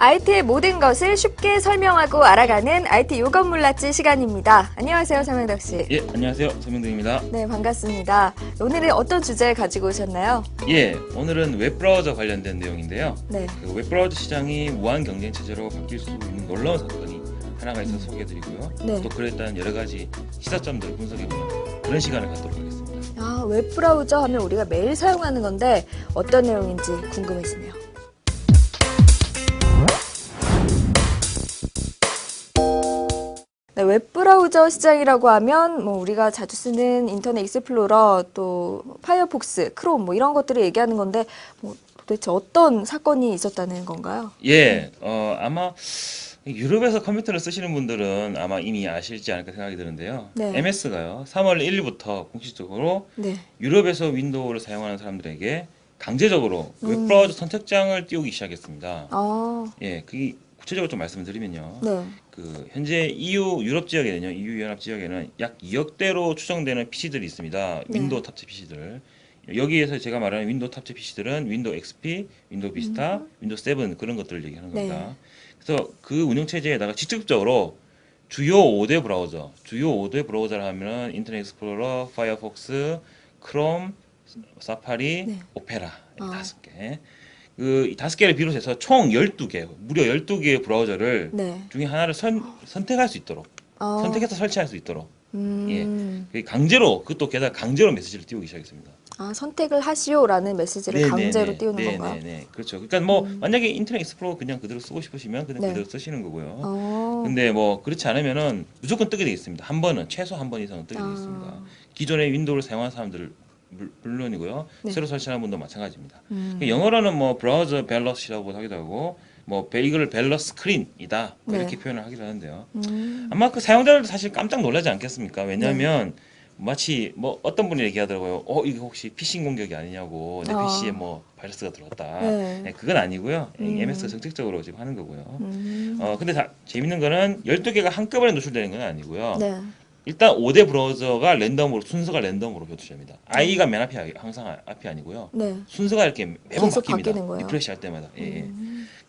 IT의 모든 것을 쉽게 설명하고 알아가는 IT 요건 몰랐지 시간입니다. 안녕하세요, 서명덕 씨. 예, 안녕하세요. 서명덕입니다. 네, 반갑습니다. 오늘은 어떤 주제 가지고 오셨나요? 예, 오늘은 웹브라우저 관련된 내용인데요. 네. 그 웹브라우저 시장이 무한 경쟁 체제로 바뀔 수 있는 놀라운 사건이 하나가 있어서 소개해드리고요. 네. 또 그에 따른 여러 가지 시사점들을 분석해보는 그런 시간을 갖도록 하겠습니다. 아, 웹브라우저 하면 우리가 매일 사용하는 건데 어떤 내용인지 궁금해지네요. 네, 웹브라우저 시장이라고 하면 뭐 우리가 자주 쓰는 인터넷 익스플로러 또 파이어폭스, 크롬 뭐 이런 것들을 얘기하는 건데 뭐 도대체 어떤 사건이 있었다는 건가요? 예, 아마 유럽에서 컴퓨터를 쓰시는 분들은 아마 이미 아실지 않을까 생각이 드는데요. 네. MS가요, 3월 1일부터 공식적으로 네. 유럽에서 윈도우를 사용하는 사람들에게 강제적으로 웹브라우저 선택장을 띄우기 시작했습니다. 아, 예, 그게 구체적으로 좀 말씀을 드리면요. 네. 그 현재 EU 유럽 지역에는요, EU 연합 지역에는 약 2억 대로 추정되는 PC들이 있습니다. 네. 윈도우 탑재 PC들. 여기에서 제가 말하는 윈도우 탑재 PC들은 윈도우 XP, 윈도우 비스타, 윈도우 7 그런 것들을 얘기하는 네. 겁니다. 그래서 그 운영 체제에다가 직접적으로 주요 5대 브라우저, 주요 5대 브라우저를 하면은 인터넷 익스플로러, 파이어폭스, 크롬, 사파리, 네. 오페라 이 아. 5개. 그 5개를 비롯해서 총 12개, 무려 12개의 브라우저를 네. 중에 하나를 선택할 수 있도록, 아, 선택해서 설치할 수 있도록, 음. 그 강제로, 그것도 게다가 강제로 메시지를 띄우기 시작했습니다. 아, 선택을 하시오라는 메시지를 강제로 띄우는 건가요? 네네네. 그렇죠. 그러니까 뭐 만약에 인터넷 익스플로러 그냥 그대로 쓰고 싶으시면 그냥 네. 그대로 쓰시는 거고요. 어, 근데 뭐 그렇지 않으면은 무조건 뜨게 돼 있습니다. 한 번은 최소 한 번 이상은 뜨게 돼 있습니다. 아. 기존의 윈도우를 사용하는 사람들 물론이고요. 네. 새로 설치하는 분도 마찬가지입니다. 음. 영어로는 뭐 브라우저 밸런스라고 하기도 하고 뭐 이거를 밸런스 스크린이다 네. 이렇게 표현을 하기도 하는데요. 아마 그 사용자들도 사실 깜짝 놀라지 않겠습니까? 왜냐하면 마치 뭐 어떤 분이 얘기하더라고요. 이거 혹시 피싱 공격이 아니냐고 내 아. PC에 뭐 바이러스가 들어왔다. 네. 네, 그건 아니고요. MS가 정책적으로 지금 하는 거고요. 음. 근데 재밌는 거는 12개가 한꺼번에 노출되는 건 아니고요. 네. 일단 5대 브라우저가 랜덤으로 순서가 랜덤으로 표출됩니다. I가 맨 앞이 항상 앞이 아니고요. 네. 순서가 이렇게 매번 계속 바뀝니다. 바뀌는 거예요? 리프레시 할 때마다. 예.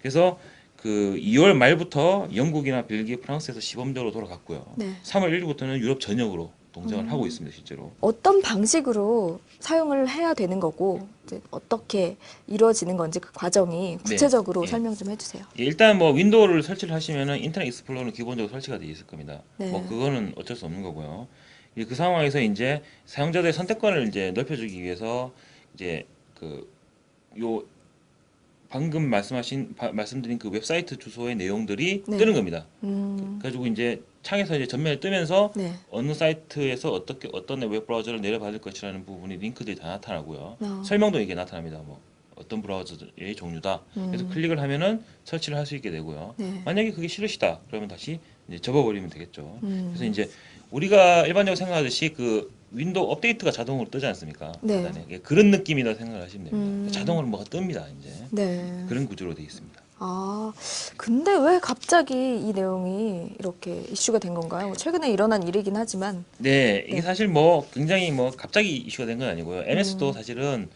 그래서 그 2월 말부터 영국이나 벨기에, 프랑스에서 시범적으로 돌아갔고요. 네. 3월 1일부터는 유럽 전역으로 동작을 하고 있습니다, 실제로. 어떤 방식으로 사용을 해야 되는 거고 이제 어떻게 이루어지는 건지 그 과정이 구체적으로 네. 설명 좀 해주세요. 예, 일단 뭐 윈도우를 설치를 하시면은 인터넷 익스플로러는 기본적으로 설치가 되어 있을 겁니다. 네. 뭐 그거는 어쩔 수 없는 거고요. 그 상황에서 이제 사용자들의 선택권을 이제 넓혀주기 위해서 이제 요 방금 말씀드린 그 웹사이트 주소의 내용들이 네. 뜨는 겁니다. 음. 그래가지고 이제 창에서 이제 전면에 뜨면서 네. 어느 사이트에서 어떤 웹브라우저를 내려받을 것이라는 부분이 링크들이 다 나타나고요. 아. 설명도 이게 나타납니다. 뭐 어떤 브라우저의 종류다. 그래서 클릭을 하면은 설치를 할 수 있게 되고요. 네. 만약에 그게 싫으시다, 그러면 다시 이제 접어버리면 되겠죠. 음. 그래서 이제 우리가 일반적으로 생각하듯이 그 윈도우 업데이트가 자동으로 뜨지 않습니까? 네. 하단에. 예, 그런 느낌이다 생각을 하시면 됩니다. 음. 자동으로 뭐가 뜹니다. 이제 네. 그런 구조로 되어 있습니다. 아, 근데 왜 갑자기 이 내용이 이렇게 이슈가 된 건가요? 최근에 일어난 일이긴 하지만. 네, 이게 네. 사실 뭐 굉장히 뭐 갑자기 이슈가 된 건 아니고요. MS도 사실은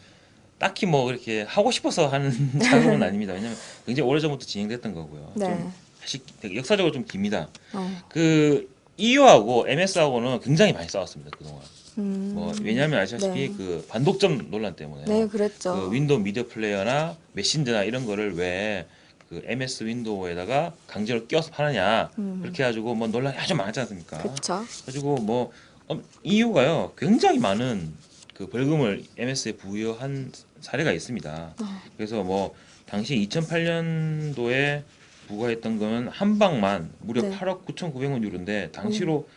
딱히 뭐 그렇게 하고 싶어서 하는 작업은 아닙니다. 왜냐면 굉장히 오래전부터 진행됐던 거고요. 네. 좀 사실 되게 역사적으로 좀 깁니다. 어. 그 EU하고 MS하고는 굉장히 많이 싸웠습니다, 그동안. 뭐 왜냐하면 아시다시피 네. 그 반독점 논란 때문에 네, 그랬죠. 그 윈도우 미디어 플레이어나 메신저나 이런 거를 왜 그 MS 윈도우에다가 강제로 끼워서 파느냐 그렇게 해가지고 뭐 논란이 아주 많았지 않습니까? 그렇죠. 가지고 뭐 EU가요 굉장히 많은 그 벌금을 MS에 부여한 사례가 있습니다. 그래서 뭐 당시 2008년도에 부과했던 거는 한 방만 무려 네. 8억 9,900원 유로인데 당시로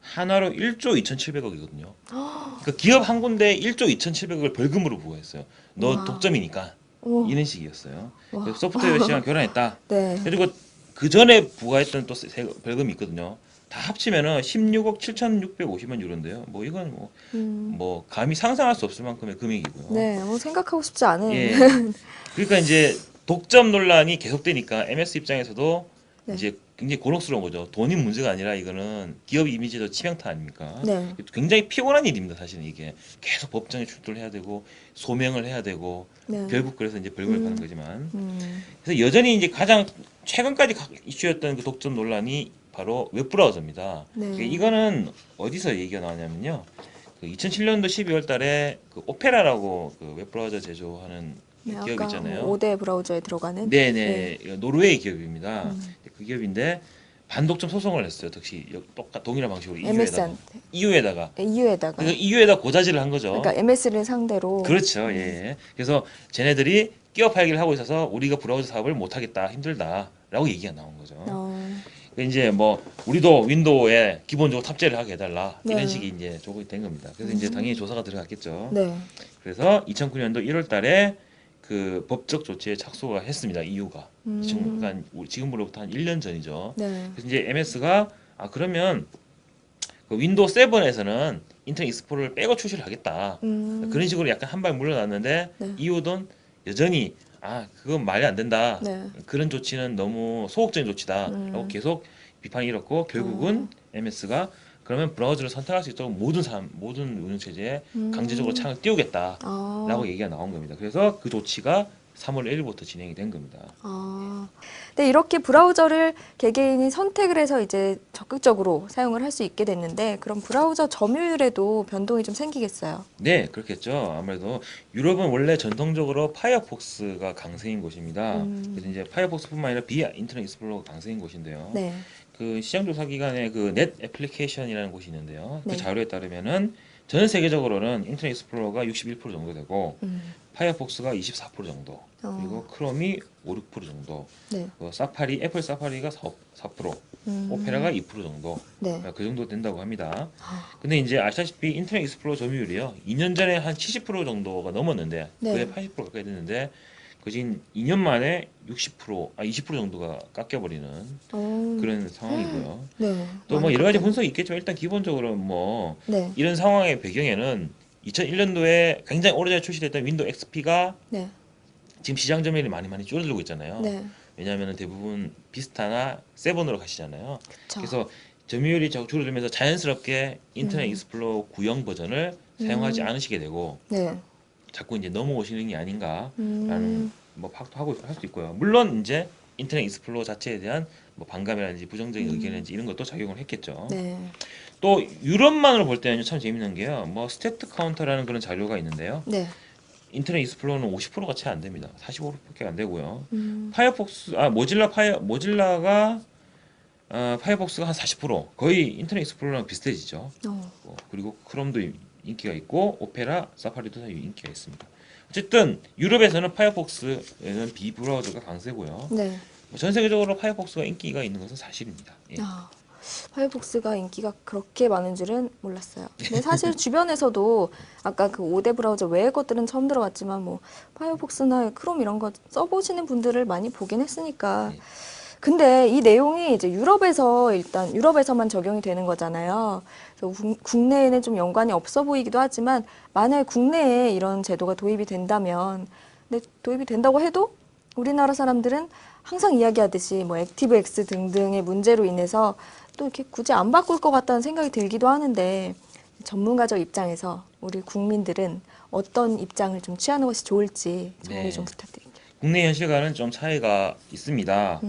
하나로 1조 2,700억이거든요. 그러니까 기업 한 군데 1조 2,700억을 벌금으로 부과했어요. 너 와. 독점이니까. 오. 이런 식이었어요. 와. 그래서 소프트웨어 시장 교란했다. 네. 그리고 그 전에 부과했던 또 벌금이 있거든요. 다 합치면은 16억 7,650만 유로인데요. 뭐 이건 뭐 감히 상상할 수 없을 만큼의 금액이고요. 네, 뭐 생각하고 싶지 않은. 예. 그러니까 이제 독점 논란이 계속되니까 MS 입장에서도 네. 이제 굉장히 곤혹스러운 거죠. 돈이 문제가 아니라 이거는 기업 이미지도 치명타 아닙니까? 네. 굉장히 피곤한 일입니다. 사실은 이게 계속 법정에 출두를 해야 되고 소명을 해야 되고 네. 결국 그래서 이제 벌금을 받는 거지만 음. 그래서 여전히 이제 가장 최근까지 이슈였던 그 독점 논란이 바로 웹브라우저입니다. 네. 이거는 어디서 얘기가 나왔냐면요. 그 2007년도 12월 달에 그 오페라라고 그 웹브라우저 제조하는 네, 기업 아까 있잖아요. 5대 브라우저에 들어가는. 네네. 노르웨이 기업입니다. 음. 그 기업인데 반독점 소송을 했어요. 역시 똑같 동일한 방식으로 MS한테. EU에다가 EU에다가. 그래서 EU에다 고자질을 한 거죠. 그러니까 MS를 상대로. 그렇죠. 예. 그래서 쟤네들이 끼어 팔기를 하고 있어서 우리가 브라우저 사업을 못 하겠다, 힘들다라고 얘기가 나온 거죠. 이제 뭐 우리도 윈도우에 기본적으로 탑재를 하게 해달라 네. 이런 식이 이제 조건이 된 겁니다. 그래서 이제 당연히 조사가 들어갔겠죠. 네. 그래서 2009년도 1월달에 그 법적 조치에 착수가 했습니다. EU가 그러니까 지금으로부터 한 1년 전이죠. 네. 그래서 이제 MS가 그러면 그 윈도우 7에서는 인터넷 익스플로러를 빼고 출시를 하겠다. 그런 식으로 약간 한 발 물러났는데 네. EU는 여전히 그건 말이 안 된다. 네. 그런 조치는 너무 소극적인 조치다라고 계속 비판이 일었고 결국은 MS가 그러면 브라우저를 선택할 수 있도록 모든 운영체제에 강제적으로 창을 띄우겠다라고 얘기가 나온 겁니다. 그래서 그 조치가 3월 1일부터 진행이 된 겁니다. 근데 이렇게 브라우저를 개개인이 선택을 해서 이제 적극적으로 사용을 할 수 있게 됐는데 그럼 브라우저 점유율에도 변동이 좀 생기겠어요? 네, 그렇겠죠. 아무래도 유럽은 원래 전통적으로 파이어폭스가 강세인 곳입니다. 그래서 이제 파이어폭스뿐만 아니라 인터넷 익스플로러가 강세인 곳인데요. 네. 그 시장조사 기관에 그 넷 애플리케이션이라는 곳이 있는데요. 네. 그 자료에 따르면은 전 세계적으로는 인터넷 익스플로러가 61% 정도 되고 파이어폭스가 24% 정도, 그리고 크롬이 5, 6% 정도, 네. 애플 사파리가 4%, 오페라가 2% 정도, 네. 그 정도 된다고 합니다. 근데 이제 아시다시피 인터넷 익스플로러 점유율이요, 2년 전에 한 70% 정도가 넘었는데, 네. 그게 80% 가까이 됐는데, 그진 2년 만에 20% 정도가 깎여버리는 그런 상황이고요. 네. 또 뭐 여러 가지 분석이 있겠지만 일단 기본적으로 뭐 네. 이런 상황의 배경에는 2001년도에 굉장히 오래전에 출시됐던 윈도우 XP가 네. 지금 시장 점유율이 많이 줄어들고 있잖아요. 네. 왜냐하면 대부분 비스타나 세븐으로 가시잖아요. 그쵸. 그래서 점유율이 줄어들면서 자연스럽게 인터넷 익스플로러 구형 버전을 사용하지 않으시게 되고 네. 자꾸 이제 넘어오시는 게 아닌가라는 뭐 파악도 하고 할 수도 있고요. 물론 이제 인터넷 익스플로러 자체에 대한 뭐 반감이라든지 부정적인 의견이라든지 이런 것도 작용을 했겠죠. 네. 또 유럽만으로 볼 때는 참 재밌는 게요. 뭐 스태트 카운터라는 그런 자료가 있는데요. 네. 인터넷 익스플로러는 50%가 채 안 됩니다. 45%밖에 안 되고요. 모질라가 파이어폭스가 한 40%, 거의 인터넷 익스플로러랑 비슷해지죠. 그리고 크롬도 인기가 있고 오페라, 사파리도 다 인기가 있습니다. 어쨌든 유럽에서는 파이어폭스에는 비브라우저가 강세고요. 네. 전 세계적으로 파이어폭스가 인기가 있는 것은 사실입니다. 예. 파이어폭스가 인기가 그렇게 많은 줄은 몰랐어요. 근데 사실 주변에서도 아까 그 5대 브라우저 외의 것들은 처음 들어봤지만 뭐 파이어폭스나 크롬 이런 거 써보시는 분들을 많이 보긴 했으니까. 근데 이 내용이 이제 유럽에서만 적용이 되는 거잖아요. 그래서 국내에는 좀 연관이 없어 보이기도 하지만 만약에 국내에 이런 제도가 도입이 된다면, 근데 도입이 된다고 해도 우리나라 사람들은 항상 이야기하듯이 뭐 액티브엑스 등등의 문제로 인해서 또 이렇게 굳이 안 바꿀 것 같다는 생각이 들기도 하는데 전문가적 입장에서 우리 국민들은 어떤 입장을 좀 취하는 것이 좋을지 정리 좀 부탁드립니다. 국내 현실과는 좀 차이가 있습니다.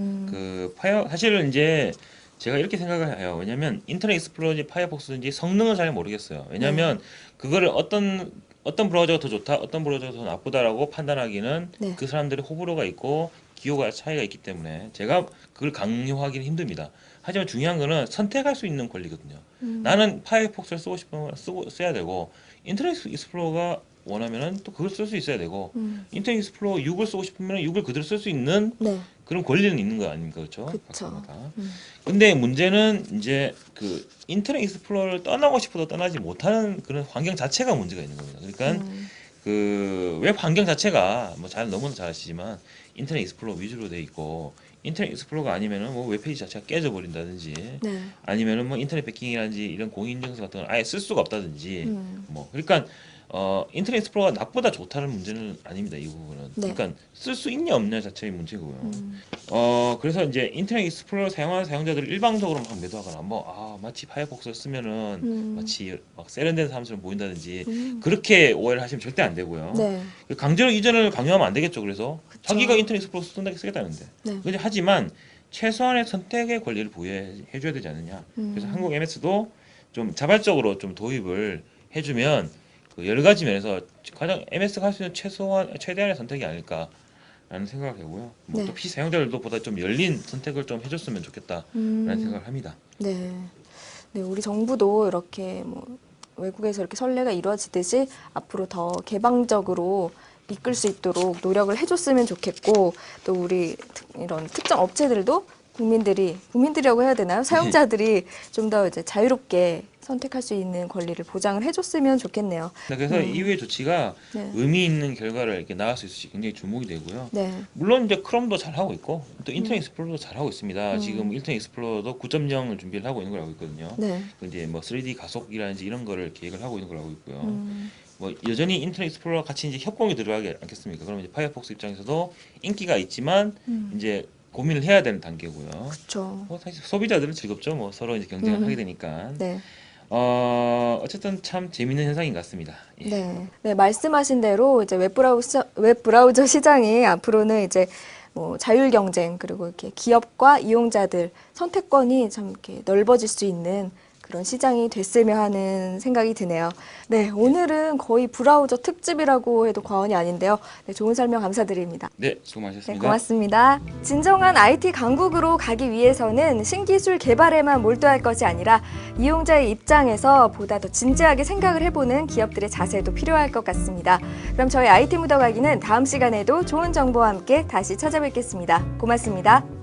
사실은 이제 제가 이렇게 생각을 해요. 왜냐하면 인터넷 익스플로러인지 파이어폭스인지 성능은 잘 모르겠어요. 왜냐하면 그거를 어떤 브라우저가 더 좋다, 어떤 브라우저가 더 나쁘다라고 판단하기는 그 사람들의 호불호가 있고 기호가 차이가 있기 때문에 제가 그걸 강요하기는 힘듭니다. 하지만 중요한 거는 선택할 수 있는 권리거든요. 나는 파이어폭스를 쓰고 싶으면 써야 되고 인터넷 익스플로러가 원하면은 또 그걸 쓸 수 있어야 되고 인터넷 익스플로러 6을 쓰고 싶으면 6을 그대로 쓸 수 있는 그런 권리는 있는 거 아닙니까? 그렇죠? 각자마다. 근데 문제는 이제 그 인터넷 익스플로러를 떠나고 싶어도 떠나지 못하는 그런 환경 자체가 문제가 있는 겁니다. 그러니까 그 웹 환경 자체가 뭐 너무나 잘 아시지만 인터넷 익스플로러 위주로 돼 있고 인터넷 익스플로러가 아니면은 뭐 웹페이지 자체가 깨져 버린다든지 아니면은 뭐 인터넷 배킹이라든지 이런 공인인증서 같은 걸 아예 쓸 수가 없다든지 뭐 그러니까 인터넷 익스플로러가 나보다 좋다는 문제는 아닙니다. 이 부분은. 네. 그러니까 쓸 수 있냐 없냐 자체의 문제고요. 그래서 이제 인터넷 익스플로러 사용하는 사용자들을 일방적으로 막 매도하거나 마치 파이어폭스를 쓰면은 마치 막 세련된 사람처럼 보인다든지 그렇게 오해를 하시면 절대 안 되고요. 네. 강제로 이전을 강요하면 안 되겠죠. 그래서 그쵸. 자기가 인터넷 익스플로러 쓰겠다는데. 네. 근데 하지만 최소한의 선택의 권리를 보호해줘야 되지 않느냐. 그래서 한국 MS도 좀 자발적으로 좀 도입을 해주면 그 여러 가지 면에서 가장 MS가 할 수 있는 최대한의 선택이 아닐까라는 생각을 해보고요. 뭐 네. 또 PC 사용자들도 보다 좀 열린 선택을 좀 해줬으면 좋겠다라는 생각을 합니다. 네. 네, 우리 정부도 이렇게 뭐 외국에서 이렇게 선례가 이루어지듯이 앞으로 더 개방적으로 이끌 수 있도록 노력을 해줬으면 좋겠고, 또 우리 이런 특정 업체들도 국민들이라고 해야 되나요? 사용자들이 좀 더 이제 자유롭게 선택할 수 있는 권리를 보장을 해줬으면 좋겠네요. 그래서 이후의 조치가 네. 의미 있는 결과를 이렇게 나갈 수 있을지 굉장히 주목이 되고요. 네. 물론 이제 크롬도 잘 하고 있고 또 인터넷 익스플로러도 잘 하고 있습니다. 지금 인터넷 익스플로러도 9.0을 준비를 하고 있는 걸 알고 있거든요. 네. 이제 뭐 3D 가속이라든지 이런 거를 계획을 하고 있는 걸 알고 있고요. 뭐 여전히 인터넷 익스플로러 같이 이제 협공이 들어가지 않겠습니까? 그러면 이제 파이어폭스 입장에서도 인기가 있지만 이제 고민을 해야 되는 단계고요. 그렇죠. 뭐 사실 소비자들은 즐겁죠. 뭐 서로 이제 경쟁을 하게 되니까. 네. 어쨌든 참 재밌는 현상인 것 같습니다. 예. 네. 네, 말씀하신 대로 이제 웹브라우저 시장이 앞으로는 이제 뭐 자율 경쟁, 그리고 이렇게 기업과 이용자들 선택권이 참 이렇게 넓어질 수 있는 그런 시장이 됐으면 하는 생각이 드네요. 네, 오늘은 거의 브라우저 특집이라고 해도 과언이 아닌데요. 네, 좋은 설명 감사드립니다. 네, 수고 네, 많으셨습니다. 고맙습니다. 진정한 IT 강국으로 가기 위해서는 신기술 개발에만 몰두할 것이 아니라 이용자의 입장에서 보다 더 진지하게 생각을 해보는 기업들의 자세도 필요할 것 같습니다. 그럼 저희 IT 묻어가기는 다음 시간에도 좋은 정보와 함께 다시 찾아뵙겠습니다. 고맙습니다.